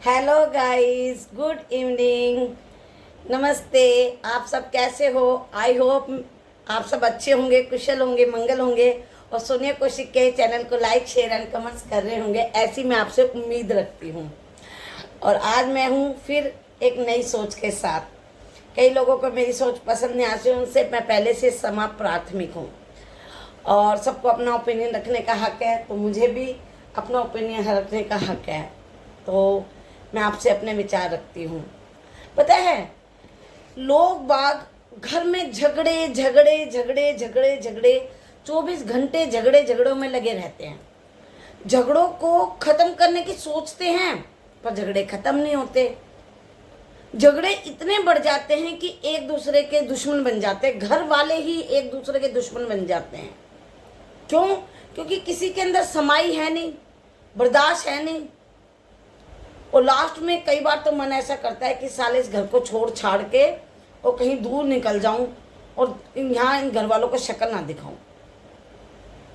Hello guys, good evening, नमस्ते। आप सब कैसे हो? आई होप आप सब अच्छे होंगे, कुशल होंगे, मंगल होंगे और सोनिया कौशिक के चैनल को लाइक, शेयर एंड कमेंट्स कर रहे होंगे, ऐसी मैं आपसे उम्मीद रखती हूँ। और आज मैं हूँ फिर एक नई सोच के साथ। कई लोगों को मेरी सोच पसंद नहीं आती, उनसे मैं पहले से समा प्राथमिक हूँ और सबको अपना ओपिनियन रखने का हक है, तो मुझे भी अपना ओपिनियन रखने का हक है। तो मैं आपसे अपने विचार रखती हूँ। पता है, लोग बाग घर में झगड़े झगड़े झगड़े झगड़े झगड़े 24 घंटे झगड़े झगड़ों में लगे रहते हैं। झगड़ों को खत्म करने की सोचते हैं पर झगड़े खत्म नहीं होते। झगड़े इतने बढ़ जाते हैं कि एक दूसरे के दुश्मन बन जाते हैं। घर वाले ही एक दूसरे के दुश्मन बन जाते हैं। क्यों? क्योंकि किसी के अंदर समाई है नहीं, बर्दाश्त है नहीं। और लास्ट में कई बार तो मन ऐसा करता है कि साले इस घर को छोड़ छाड़ के और कहीं दूर निकल जाऊं और यहाँ इन घर वालों को शक्ल ना दिखाऊं।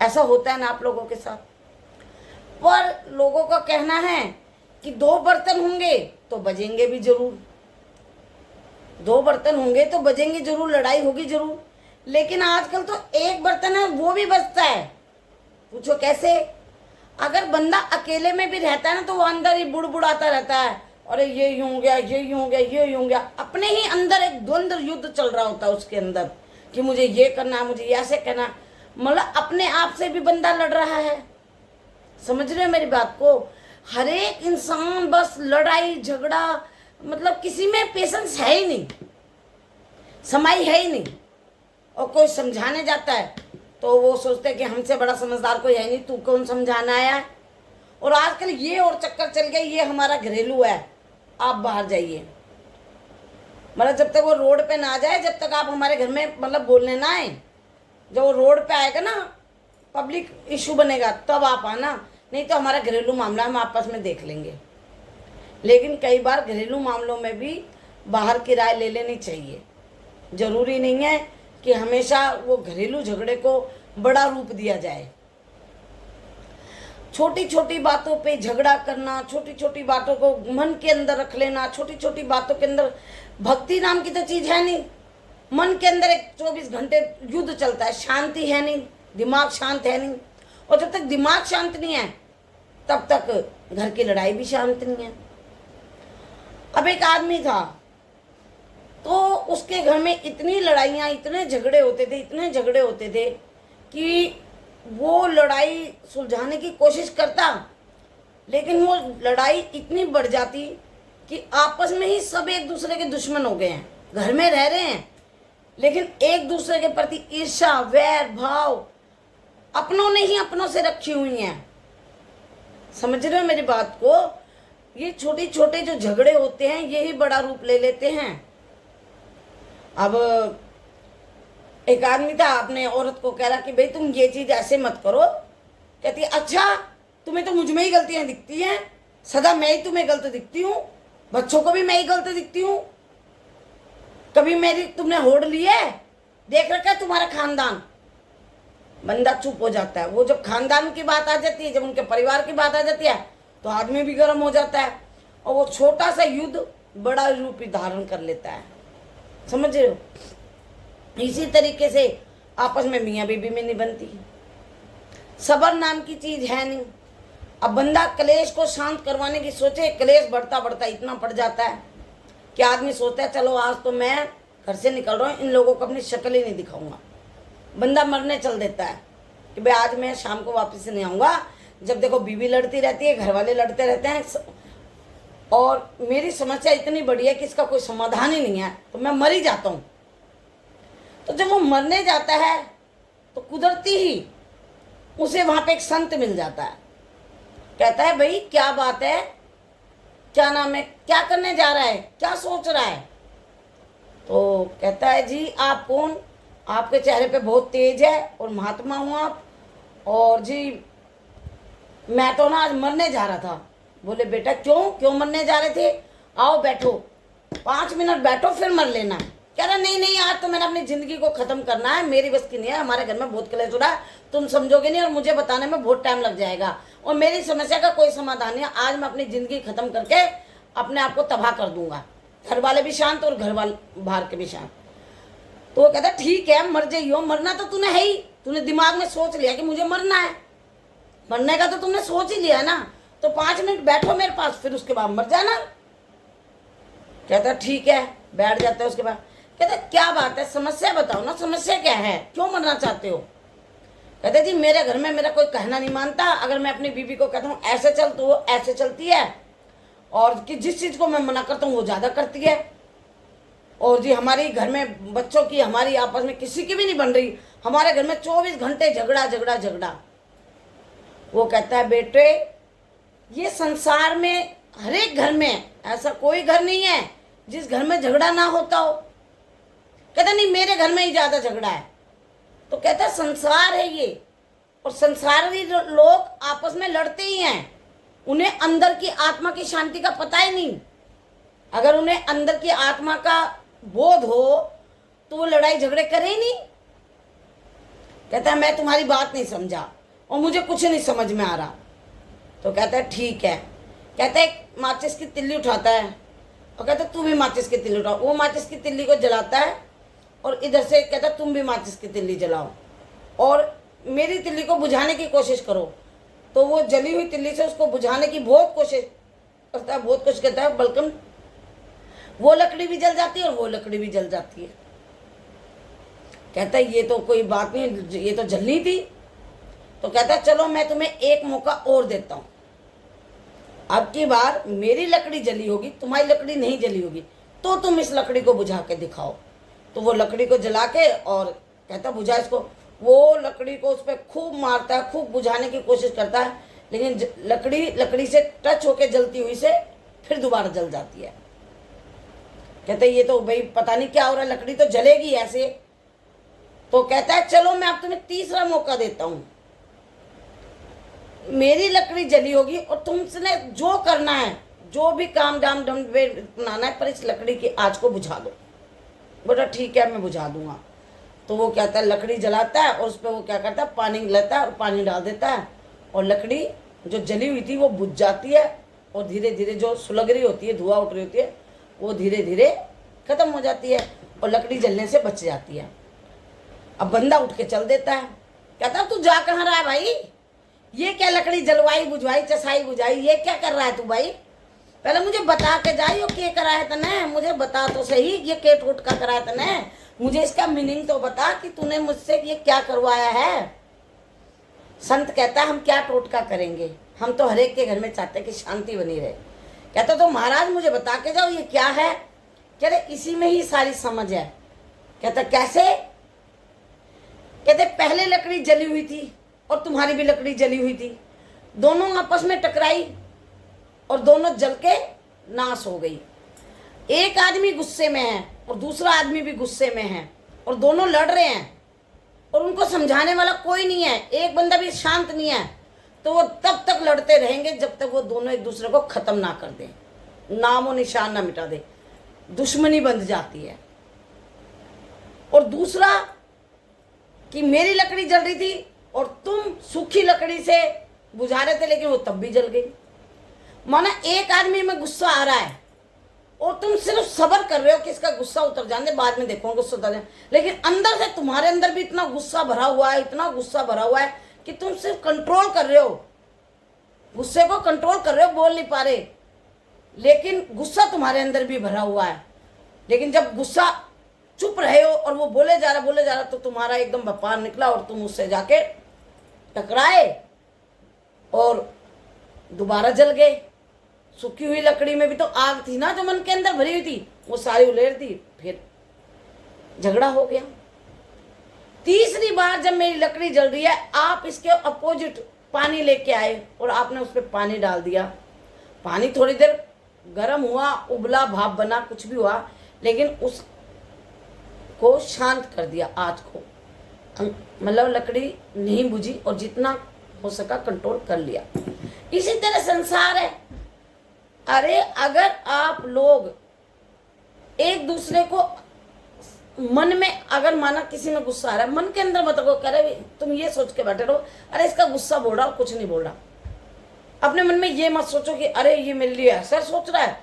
ऐसा होता है ना आप लोगों के साथ? पर लोगों का कहना है कि दो बर्तन होंगे तो बजेंगे भी जरूर, दो बर्तन होंगे तो बजेंगे जरूर, लड़ाई होगी जरूर। लेकिन आजकल तो एक बर्तन है वो भी बजता है। पूछो कैसे? अगर बंदा अकेले में भी रहता है ना तो वो अंदर ही बुड़बुड़ाता रहता है, अरे ये यूं हो गया, ये यूं हो गया, ये यूं हो गया। अपने ही अंदर एक द्वंद्व युद्ध चल रहा होता है उसके अंदर कि मुझे ये करना है, मुझे ऐसे करना है। मतलब अपने आप से भी बंदा लड़ रहा है। समझ रहे हो मेरी बात को? हर एक इंसान बस लड़ाई झगड़ा, मतलब किसी में पेशेंस है ही नहीं, समाई है ही नहीं। और कोई समझाने जाता है तो वो सोचते हैं कि हमसे बड़ा समझदार कोई है नहीं, तू कौन समझाना आया है। और आजकल ये और चक्कर चल गया, ये हमारा घरेलू है, आप बाहर जाइए। मतलब जब तक वो रोड पे ना जाए, जब तक आप हमारे घर में मतलब बोलने ना आए। जब वो रोड पे आएगा ना, पब्लिक इशू बनेगा, तब आप आना, नहीं तो हमारा घरेलू मामला हम आपस में देख लेंगे। लेकिन कई बार घरेलू मामलों में भी बाहर की राय ले लेनी चाहिए। जरूरी नहीं है कि हमेशा वो घरेलू झगड़े को बड़ा रूप दिया जाए। छोटी छोटी बातों पे झगड़ा करना, छोटी छोटी बातों को मन के अंदर रख लेना, छोटी छोटी बातों के अंदर भक्ति नाम की तो चीज है नहीं। मन के अंदर एक 24 घंटे युद्ध चलता है, शांति है नहीं, दिमाग शांत है नहीं। और जब तक दिमाग शांत नहीं है तब तक घर की लड़ाई भी शांत नहीं है। अब एक आदमी था तो उसके घर में इतनी लड़ाइयाँ, इतने झगड़े होते थे, इतने झगड़े होते थे कि वो लड़ाई सुलझाने की कोशिश करता, लेकिन वो लड़ाई इतनी बढ़ जाती कि आपस में ही सब एक दूसरे के दुश्मन हो गए हैं। घर में रह रहे हैं लेकिन एक दूसरे के प्रति ईर्ष्या, वैर भाव अपनों ने ही अपनों से रखी हुई हैं। समझ रहे हो मेरी बात को? ये छोटे छोटे जो झगड़े होते हैं यही बड़ा रूप ले लेते हैं। अब एक आदमी था, अपने औरत को कह रहा कि भाई तुम ये चीज ऐसे मत करो। कहती अच्छा, तुम्हें तो मुझ में ही गलतियां दिखती हैं, सदा मैं ही तुम्हें गलत दिखती हूँ, बच्चों को भी मैं ही गलत दिखती हूँ, कभी मेरी तुमने होड़ ली है, देख रखा है तुम्हारा खानदान। बंदा चुप हो जाता है। वो जब खानदान की बात आ जाती है, जब उनके परिवार की बात आ जाती है तो आदमी भी गर्म हो जाता है और वो छोटा सा युद्ध बड़ा रूप धारण कर लेता है। समझ रहे हो? इसी तरीके से आपस में मियाँ बीबी में नहीं बनती, सबर नाम की चीज है नहीं। अब बंदा कलेश को शांत करवाने की सोचे, कलेश बढ़ता बढ़ता इतना पड़ जाता है कि आदमी सोचता है चलो आज तो मैं घर से निकल रहा हूँ, इन लोगों को अपनी शक्ल ही नहीं दिखाऊंगा। बंदा मरने चल देता है कि भाई आज मैं शाम को वापस नहीं आऊँगा। जब देखो बीवी लड़ती रहती है, घर वाले लड़ते रहते हैं और मेरी समस्या इतनी बड़ी है कि इसका कोई समाधान ही नहीं है, तो मैं मर ही जाता हूँ। तो जब वो मरने जाता है तो कुदरती ही उसे वहां पे एक संत मिल जाता है। कहता है भाई क्या बात है, क्या नाम है, क्या करने जा रहा है, क्या सोच रहा है? तो कहता है जी आप कौन? आपके चेहरे पे बहुत तेज है और महात्मा हूँ आप। और जी मैं तो ना आज मरने जा रहा था। बोले बेटा क्यों मरने जा रहे थे? आओ बैठो, 5 मिनट बैठो फिर मर लेना। कह रहा नहीं नहीं, आज तो मैंने अपनी जिंदगी को खत्म करना है, मेरी बस की नहीं है, हमारे घर में बहुत कलेश हो रहा है, तुम समझोगे नहीं और मुझे बताने में बहुत टाइम लग जाएगा और मेरी समस्या का कोई समाधान नहीं है। आज मैं अपनी जिंदगी खत्म करके अपने आप को तबाह कर दूंगा, घर वाले भी शांत और घर वाले बाहर के भी शांत। तो वो कहता ठीक है मर जाइयो, मरना तो तूने है ही, तूने दिमाग में सोच लिया कि मुझे मरना है, मरने का तो तुमने सोच ही लिया ना, तो 5 मिनट बैठो मेरे पास, फिर उसके बाद मर जाना। कहता ठीक है, बैठ जाता है। उसके बाद कहता क्या बात है, समस्या बताओ ना, समस्या क्या है, क्यों मरना चाहते हो? कहते जी मेरे घर में मेरा कोई कहना नहीं मानता, अगर मैं अपनी बीवी को कहता हूँ ऐसे चल तो वो ऐसे चलती है, और कि जिस चीज़ को मैं मना करता हूँ वो ज़्यादा करती है। और जी हमारी घर में बच्चों की, हमारी आपस में किसी की भी नहीं बन रही, हमारे घर में 24 घंटे झगड़ा झगड़ा झगड़ा। वो कहता है बेटे ये संसार में हर एक घर में, ऐसा कोई घर नहीं है जिस घर में झगड़ा ना होता हो। कहता नहीं मेरे घर में ही ज़्यादा झगड़ा है। तो कहता संसार है ये, और संसारी लोग आपस में लड़ते ही हैं, उन्हें अंदर की आत्मा की शांति का पता ही नहीं। अगर उन्हें अंदर की आत्मा का बोध हो तो वो लड़ाई झगड़े करे ही नहीं। कहता है मैं तुम्हारी बात नहीं समझा और मुझे कुछ नहीं समझ में आ रहा। तो कहता है ठीक है। कहता है एक माचिस की तिल्ली उठाता है और कहता है तू भी माचिस की तिल्ली उठाओ। वो माचिस की तिल्ली को जलाता है और इधर से कहता है तुम भी माचिस की तिल्ली जलाओ और मेरी तिल्ली को बुझाने की कोशिश करो। तो वो जली हुई तिल्ली से उसको बुझाने की बहुत कोशिश करता है, बहुत कुछ कहता है, बल्कि वो लकड़ी भी जल जाती है और वो लकड़ी भी जल जाती है। कहता है ये तो कोई बात नहीं, ये तो जलनी थी। तो कहता है चलो मैं तुम्हें एक मौका और देता हूँ, अब की बार मेरी लकड़ी जली होगी, तुम्हारी लकड़ी नहीं जली होगी, तो तुम इस लकड़ी को बुझा के दिखाओ। तो वो लकड़ी को जला के और कहता बुझा इसको। वो लकड़ी को उस पर खूब मारता है, खूब बुझाने की कोशिश करता है, लेकिन लकड़ी से टच होके जलती हुई से फिर दोबारा जल जाती है। कहते ये तो भाई पता नहीं क्या हो रहा है, लकड़ी तो जलेगी ऐसे। तो कहता है चलो मैं अब तुम्हें तीसरा मौका देता हूँ, मेरी लकड़ी जली होगी और तुमने जो करना है, जो भी काम डाम डम बनाना है, पर इस लकड़ी की आग को बुझा दो। बोला ठीक है मैं बुझा दूंगा। तो वो कहता है लकड़ी जलाता है और उस पर वो क्या करता है पानी लेता है और पानी डाल देता है और लकड़ी जो जली हुई थी वो बुझ जाती है और धीरे धीरे जो सुलग रही होती है, धुआं उठ रही होती है, वो धीरे धीरे खत्म हो जाती है और लकड़ी जलने से बच जाती है। अब बंदा उठ के चल देता है। कहता तू जा कहाँ रहा है भाई, ये क्या लकड़ी जलवाई बुझवाई चसाई बुझाई, ये क्या कर रहा है तू भाई, पहले मुझे बता के जा यो के करा है तने, मुझे बता तो सही ये के टूट का करा है तने, मुझे इसका मीनिंग तो बता कि तूने मुझसे ये क्या करवाया है। संत कहता है हम क्या टोटका करेंगे, हम तो हर एक के घर में चाहते हैं कि शांति बनी रहे। कहता तो महाराज मुझे बता के जाओ ये क्या है। कह रहे इसी में ही सारी समझ है। कहता कैसे? कहते पहले लकड़ी जली हुई थी और तुम्हारी भी लकड़ी जली हुई थी, दोनों आपस में टकराई और दोनों जल के नाश हो गई। एक आदमी गुस्से में है और दूसरा आदमी भी गुस्से में है और दोनों लड़ रहे हैं और उनको समझाने वाला कोई नहीं है, एक बंदा भी शांत नहीं है। तो वो तब तक लड़ते रहेंगे जब तक वो दोनों एक दूसरे को खत्म ना कर दें, नामो निशान ना मिटा दे, दुश्मनी बंध जाती है। और दूसरा कि मेरी लकड़ी जल रही थी और तुम सूखी लकड़ी से बुझा रहे थे, लेकिन वो तब भी जल गई। माना एक आदमी में गुस्सा आ रहा है और तुम सिर्फ सब्र कर रहे हो कि इसका गुस्सा उतर जाने, बाद में देखो गुस्सा उतर जाए, लेकिन अंदर से तुम्हारे अंदर भी इतना गुस्सा भरा हुआ है, इतना गुस्सा भरा हुआ है कि तुम सिर्फ कंट्रोल कर रहे हो, गुस्से को कंट्रोल कर रहे हो, बोल नहीं पा रहे, लेकिन गुस्सा तुम्हारे अंदर भी भरा हुआ है। लेकिन जब गुस्सा चुप रहे हो और वो बोले जा रहा तो तुम्हारा एकदम व्यापार निकला और तुम उससे जाके टकराए और दोबारा जल गए। सूखी हुई लकड़ी में भी तो आग थी ना जो मन के अंदर भरी हुई थी, वो सारी उलेर दी, फिर झगड़ा हो गया। तीसरी बार जब मेरी लकड़ी जल रही है, आप इसके अपोजिट पानी लेके आए और आपने उस पर पानी डाल दिया। पानी थोड़ी देर गर्म हुआ, उबला, भाप बना, कुछ भी हुआ, लेकिन उसको शांत कर दिया, आग को, मतलब लकड़ी नहीं बुझी और जितना हो सका कंट्रोल कर लिया। इसी तरह संसार है। अरे अगर आप लोग एक दूसरे को मन में, अगर माना किसी में गुस्सा आ रहा है, मन के अंदर मत को करे, तुम ये सोच के बैठे रहो अरे इसका गुस्सा बोल रहा, कुछ नहीं बोल रहा। अपने मन में ये मत सोचो कि अरे ये मेरे लिए ऐसा सोच रहा है,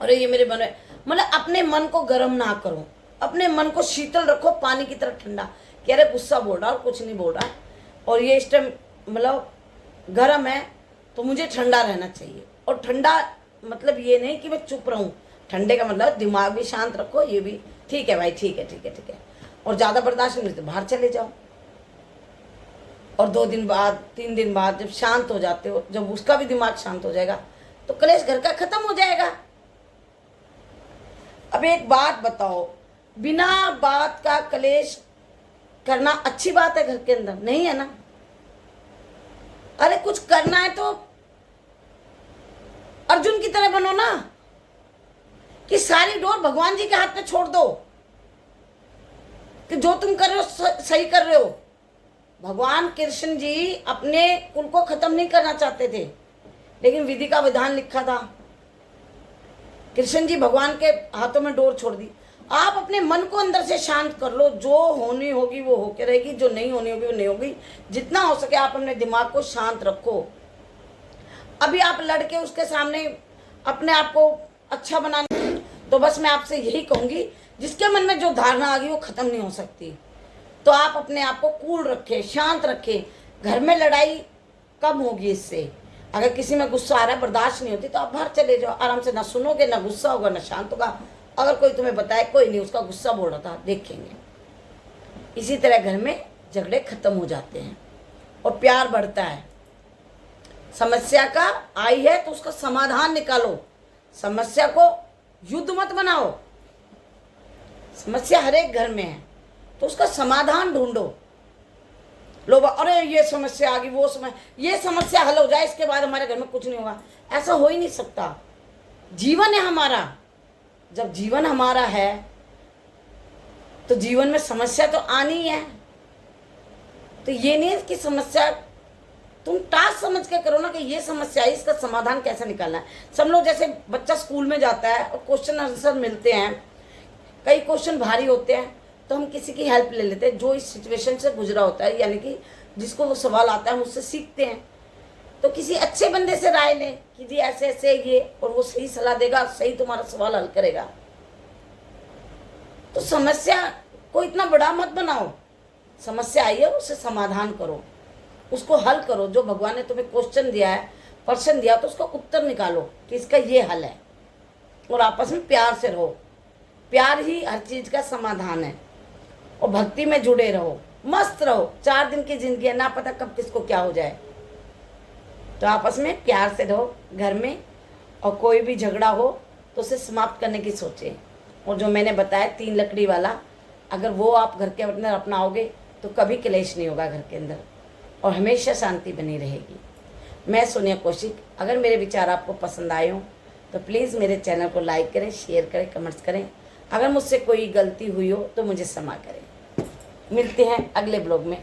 अरे ये मेरे मन में, मतलब अपने मन को गर्म ना करो, अपने मन को शीतल रखो, पानी की तरह ठंडा। कह रहे गुस्सा बोल रहा और कुछ नहीं बोल रहा, और ये इस टाइम मतलब गर्म है तो मुझे ठंडा रहना चाहिए। और ठंडा मतलब ये नहीं कि मैं चुप रहूं, ठंडे का मतलब दिमाग भी शांत रखो, ये भी ठीक है भाई, ठीक है ठीक है ठीक है। और ज़्यादा बर्दाश्त नहीं तो बाहर चले जाओ, और 2 दिन बाद 3 दिन बाद जब शांत हो जाते हो, जब उसका भी दिमाग शांत हो जाएगा तो कलेश घर का खत्म हो जाएगा। अब एक बात बताओ, बिना बात का कलेश करना अच्छी बात है घर के अंदर? नहीं है ना। अरे कुछ करना है तो अर्जुन की तरह बनो ना, कि सारी डोर भगवान जी के हाथ में छोड़ दो, कि जो तुम कर रहे हो सही कर रहे हो। भगवान कृष्ण जी अपने कुल को खत्म नहीं करना चाहते थे, लेकिन विधि का विधान लिखा था। कृष्ण जी भगवान के हाथों में डोर छोड़ दी। आप अपने मन को अंदर से शांत कर लो, जो होनी होगी वो होके रहेगी, जो नहीं होनी होगी वो नहीं होगी। जितना हो सके आप अपने दिमाग को शांत रखो। अभी आप लड़के उसके सामने अपने आप को अच्छा बनाने, तो बस मैं आपसे यही कहूंगी, जिसके मन में जो धारणा आ गई वो खत्म नहीं हो सकती। तो आप अपने आप को कूल रखें, शांत रखें। घर में लड़ाई कम होगी इससे। अगर किसी में गुस्सा आ रहा है, बर्दाश्त नहीं होती, तो आप बाहर चले जाओ, आराम से। ना सुनोगे, ना गुस्सा होगा, ना शांत होगा। अगर कोई तुम्हें बताए कोई नहीं उसका गुस्सा बोल रहा था, देखेंगे। इसी तरह घर में झगड़े खत्म हो जाते हैं और प्यार बढ़ता है। समस्या का आई है तो उसका समाधान निकालो, समस्या को युद्ध मत बनाओ। समस्या हर एक घर में है तो उसका समाधान ढूंढो। लोग अरे ये समस्या आ गई, वो ये समस्या हल हो जाए, इसके बाद हमारे घर में कुछ नहीं होगा, ऐसा हो ही नहीं सकता। जीवन है हमारा, जब जीवन हमारा है तो जीवन में समस्या तो आनी ही है। तो ये नहीं कि समस्या तुम टास्क समझ के करो ना, कि ये समस्या है, इसका समाधान कैसे निकालना है। सब लोग जैसे बच्चा स्कूल में जाता है और क्वेश्चन आंसर मिलते हैं, कई क्वेश्चन भारी होते हैं तो हम किसी की हेल्प ले लेते हैं, जो इस सिचुएशन से गुजरा होता है, यानी कि जिसको वो सवाल आता है हम उससे सीखते हैं। तो किसी अच्छे बंदे से राय लें कि जी ऐसे ऐसे ये, और वो सही सलाह देगा, सही तुम्हारा सवाल हल करेगा। तो समस्या को इतना बड़ा मत बनाओ। समस्या आई है उसे समाधान करो, उसको हल करो। जो भगवान ने तुम्हें क्वेश्चन दिया है, प्रश्न दिया, तो उसका उत्तर निकालो कि इसका ये हल है। और आपस में प्यार से रहो, प्यार ही हर चीज का समाधान है। और भक्ति में जुड़े रहो, मस्त रहो। 4 दिन की जिंदगी है, ना पता कब किसको क्या हो जाए। तो आपस में प्यार से रहो घर में, और कोई भी झगड़ा हो तो उसे समाप्त करने की सोचें। और जो मैंने बताया 3 लकड़ी वाला, अगर वो आप घर के अंदर अपनाओगे तो कभी क्लेश नहीं होगा घर के अंदर, और हमेशा शांति बनी रहेगी। मैं सोनिया कौशिक, अगर मेरे विचार आपको पसंद आए हों तो प्लीज़ मेरे चैनल को लाइक करें, शेयर करें, कमेंट्स करें। अगर मुझसे कोई गलती हुई हो तो मुझे क्षमा करें। मिलते हैं अगले ब्लॉग में।